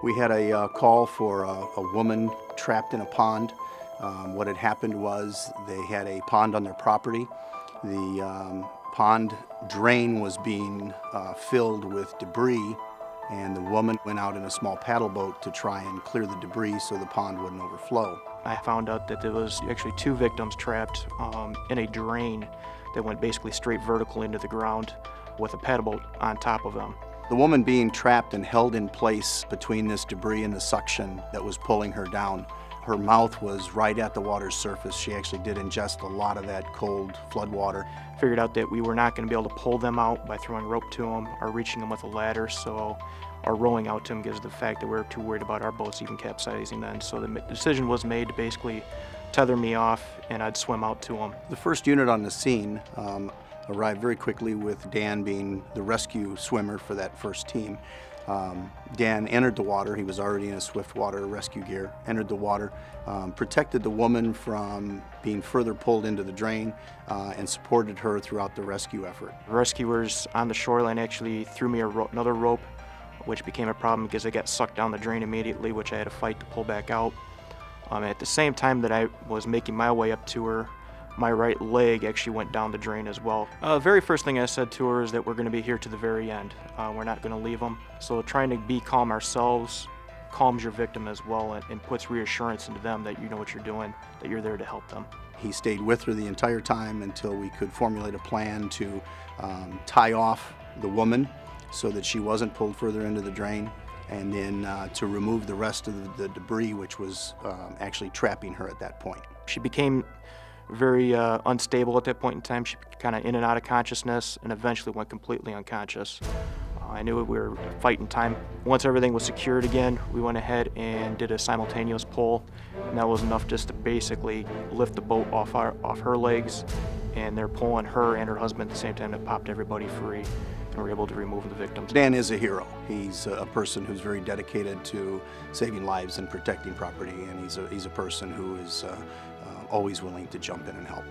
We had a call for a woman trapped in a pond. What had happened was they had a pond on their property. The pond drain was being filled with debris, and the woman went out in a small paddle boat to try and clear the debris so the pond wouldn't overflow. I found out that there was actually 2 victims trapped in a drain that went basically straight vertical into the ground with a paddle boat on top of them. The woman being trapped and held in place between this debris and the suction that was pulling her down. Her mouth was right at the water's surface. She actually did ingest a lot of that cold flood water. Figured out that we were not going to be able to pull them out by throwing rope to them or reaching them with a ladder, so our rowing out to them gives the fact that we were too worried about our boats even capsizing then. So the decision was made to basically tether me off and I'd swim out to them. The first unit on the scene arrived very quickly, with Dan being the rescue swimmer for that first team. Dan entered the water. He was already in a swiftwater rescue gear, entered the water, protected the woman from being further pulled into the drain, and supported her throughout the rescue effort. Rescuers on the shoreline actually threw me another rope, which became a problem because I got sucked down the drain immediately, which I had to fight to pull back out. At the same time that I was making my way up to her, my right leg actually went down the drain as well. The very first thing I said to her is that we're going to be here to the very end. We're not going to leave them. So trying to be calm ourselves calms your victim as well, and puts reassurance into them that you know what you're doing, that you're there to help them. He stayed with her the entire time until we could formulate a plan to tie off the woman so that she wasn't pulled further into the drain, and then to remove the rest of the debris, which was actually trapping her at that point. She became very unstable at that point in time. She kind of in and out of consciousness and eventually went completely unconscious. I knew we were fighting time. Once everything was secured again, we went ahead and did a simultaneous pull, and that was enough just to basically lift the boat off her legs, and they're pulling her and her husband at the same time. That popped everybody free, and we're able to remove the victims. Dan is a hero. He's a person who's very dedicated to saving lives and protecting property, and he's a person who is always willing to jump in and help.